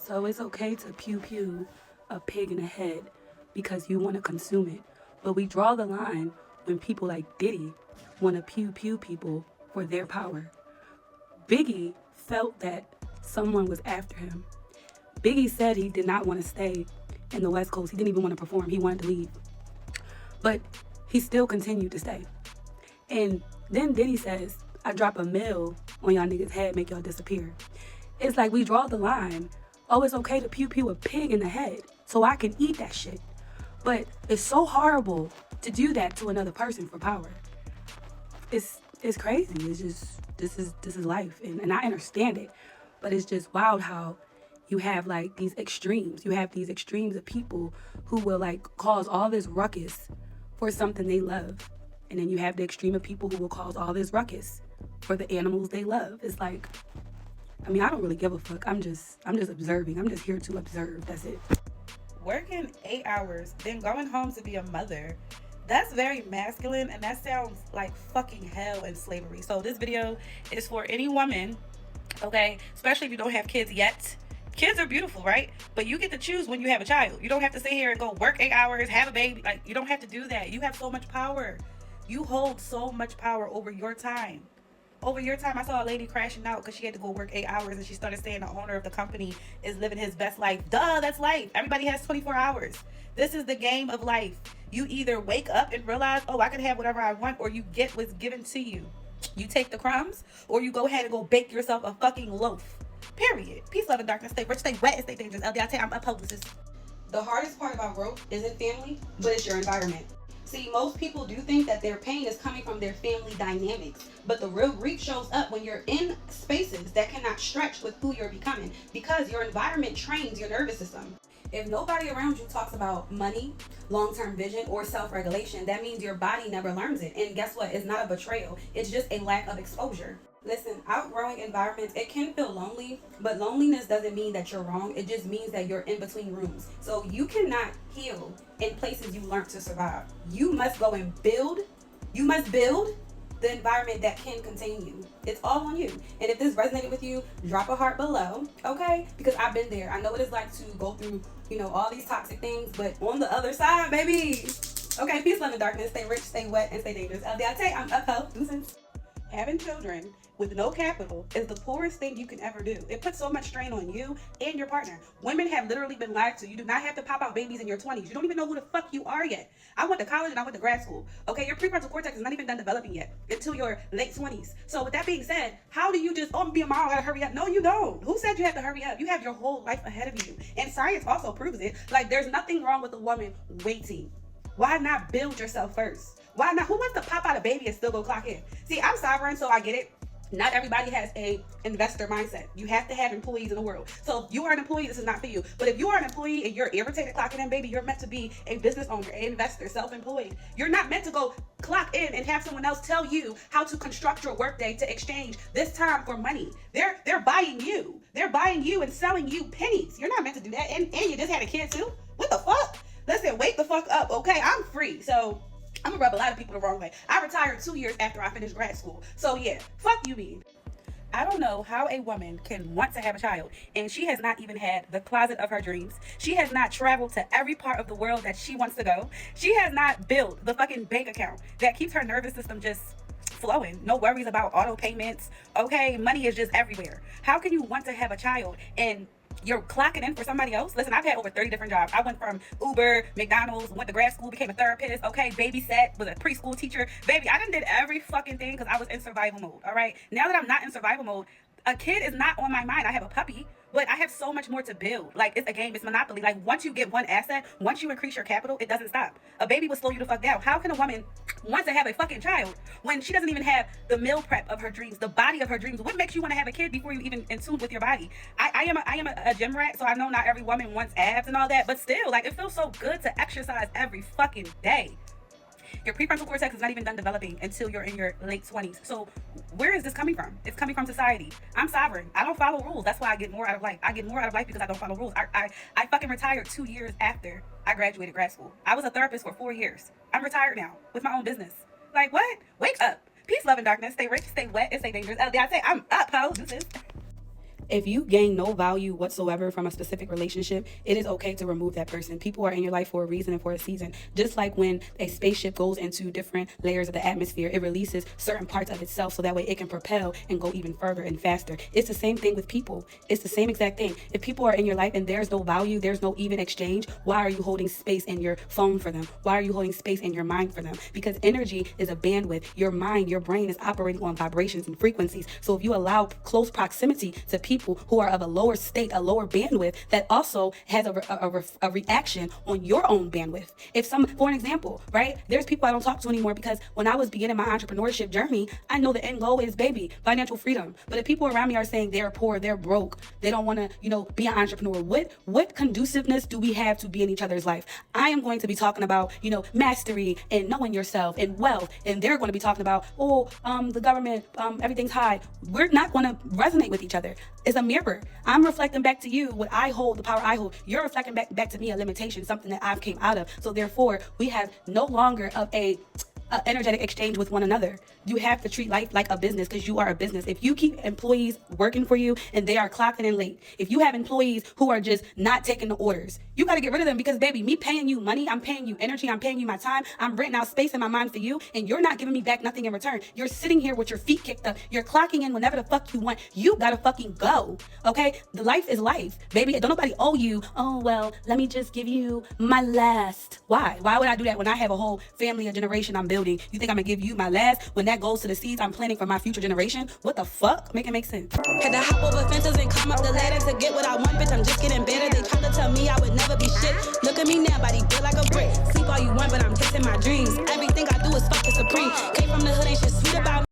So it's okay to pew pew a pig in the head because you want to consume it. But we draw the line when people like Diddy want to pew pew people for their power. Biggie felt that someone was after him. Biggie said he did not want to stay in the West Coast. He didn't even want to perform. He wanted to leave. But he still continued to stay. And then Diddy says, I drop a mill on y'all niggas' head, make y'all disappear. It's like we draw the line. Oh, it's okay to pew pew a pig in the head so I can eat that shit. But it's so horrible to do that to another person for power. It's crazy. It's just this is life, and I understand it, but it's just wild how you have like these extremes. You have these extremes of people who will like cause all this ruckus for something they love, and then you have the extreme of people who will cause all this ruckus for the animals they love. It's like, I mean, I don't really give a fuck. I'm just observing. I'm just here to observe. That's it. Working 8 hours, then going home to be a mother. That's very masculine, and that sounds like fucking hell in slavery. So this video is for any woman, okay? Especially if you don't have kids yet. Kids are beautiful, right? But you get to choose when you have a child. You don't have to sit here and go work 8 hours, have a baby. Like, you don't have to do that. You have so much power. You hold so much power over your time. Over your time, I saw a lady crashing out because she had to go work 8 hours, and she started saying the owner of the company is living his best life. Duh, that's life. Everybody has 24 hours. This is the game of life. You either wake up and realize, oh, I can have whatever I want, or you get what's given to you. You take the crumbs, or you go ahead and go bake yourself a fucking loaf. Period. Peace, love, and darkness. Stay rich, stay wet, and stay dangerous. LDIT, I'm upholders. The hardest part about growth isn't family, but it's your environment. See, most people do think that their pain is coming from their family dynamics, but the real grief shows up when you're in spaces that cannot stretch with who you're becoming, because your environment trains your nervous system. If nobody around you talks about money, long-term vision, or self-regulation, that means your body never learns it. And guess what? It's not a betrayal. It's just a lack of exposure. Listen, outgrowing environments, it can feel lonely, but loneliness doesn't mean that you're wrong. It just means that you're in between rooms. So you cannot heal in places you learned to survive. You must go and build. You must build the environment that can contain you. It's all on you. And if this resonated with you, drop a heart below, okay? Because I've been there. I know what it's like to go through, all these toxic things, but on the other side, baby. Okay, peace, love, and darkness. Stay rich, stay wet, and stay dangerous. LDIT, I'm Upho. Deuces. Having children with no capital is the poorest thing you can ever do. It puts so much strain on you and your partner. Women have literally been lied to. You do not have to pop out babies in your 20s. You don't even know who the fuck you are yet. I went to college and I went to grad school. Okay, your prefrontal cortex is not even done developing yet until your late 20s. So with that being said, how do you just, I'm being a mom, I gotta hurry up? No, you don't. Who said you have to hurry up? You have your whole life ahead of you. And science also proves it. Like, there's nothing wrong with a woman waiting. Why not build yourself first? Why not? Who wants to pop out a baby and still go clock in? See, I'm sovereign, so I get it. Not everybody has a investor mindset. You have to have employees in the world. So if you are an employee, this is not for you. But if you are an employee and you're irritated clocking in, baby, you're meant to be a business owner, an investor, self-employed. You're not meant to go clock in and have someone else tell you how to construct your workday to exchange this time for money. They're buying you. They're buying you and selling you pennies. You're not meant to do that. And you just had a kid too? What the fuck? Listen, wake the fuck up, okay? I'm free, so I'm gonna rub a lot of people the wrong way. I retired 2 years after I finished grad school. So yeah, fuck you, mean. I don't know how a woman can want to have a child and she has not even had the closet of her dreams. She has not traveled to every part of the world that she wants to go. She has not built the fucking bank account that keeps her nervous system just flowing. No worries about auto payments. Okay, money is just everywhere. How can you want to have a child and you're clocking in for somebody else? Listen, I've had over 30 different jobs. I went from Uber, McDonald's, went to grad school, became a therapist, okay, babysat, was a preschool teacher. Baby, I done did every fucking thing because I was in survival mode, all right? Now that I'm not in survival mode, a kid is not on my mind. I have a puppy, but I have so much more to build. Like, it's a game, it's Monopoly. Like, once you get one asset, once you increase your capital, it doesn't stop. A baby will slow you the fuck down. How can a woman want to have a fucking child when she doesn't even have the meal prep of her dreams, the body of her dreams? What makes you want to have a kid before you even in tune with your body? I am a gym rat, so I know not every woman wants abs and all that, but still, like, it feels so good to exercise every fucking day. Your prefrontal cortex is not even done developing until you're in your late 20s. So where is this coming from? It's coming from society. I'm sovereign. I don't follow rules. That's why I get more out of life. I get more out of life because I don't follow rules. I fucking retired 2 years after I graduated grad school. I was a therapist for 4 years. I'm retired now with my own business. Like, what? Wake up. Peace, love, and darkness. Stay rich, stay wet, and stay dangerous. I say I'm up, ho. Deuces. if you gain no value whatsoever from a specific relationship, it is okay to remove that person. People are in your life for a reason and for a season. Just like when a spaceship goes into different layers of the atmosphere, it releases certain parts of itself so that way it can propel and go even further and faster. It's the same thing with people. It's the same exact thing. If people are in your life and there's no value, there's no even exchange, why are you holding space in your phone for them? Why are you holding space in your mind for them? Because energy is a bandwidth. Your mind, your brain is operating on vibrations and frequencies. So if you allow close proximity to people who are of a lower state, a lower bandwidth, that also has a reaction on your own bandwidth. If for an example, right, there's people I don't talk to anymore because when I was beginning my entrepreneurship journey, I know the end goal is, baby, financial freedom. But if people around me are saying they're poor, they're broke, they don't want to, be an entrepreneur, what conduciveness do we have to be in each other's life? I am going to be talking about, mastery and knowing yourself and wealth, and they're going to be talking about, the government, everything's high. We're not going to resonate with each other. It's a mirror. I'm reflecting back to you what I hold, the power I hold. You're reflecting back to me a limitation, something that I've came out of. So therefore, we have no longer of a energetic exchange with one another. You have to treat life like a business because you are a business. If you keep employees working for you and they are clocking in late, if you have employees who are just not taking the orders, you got to get rid of them because, baby, me paying you money, I'm paying you energy, I'm paying you my time, I'm renting out space in my mind for you, and you're not giving me back nothing in return. You're sitting here with your feet kicked up. You're clocking in whenever the fuck you want. You got to fucking go, okay? The life is life, baby. Don't nobody owe you, let me just give you my last. Why? Why would I do that when I have a whole family and generation I'm building? You think I'm gonna give you my last when that goes to the seeds I'm planting for my future generation? What the fuck? Make it make sense. Had to hop over fences and climb up the ladder to get what I want, bitch. I'm just getting better. They tried to tell me I would never be shit. Look at me now, body built like a brick. Sleep all you want, but I'm chasing my dreams. Everything I do is fucking supreme. Came from the hood, ain't shit sweet about me.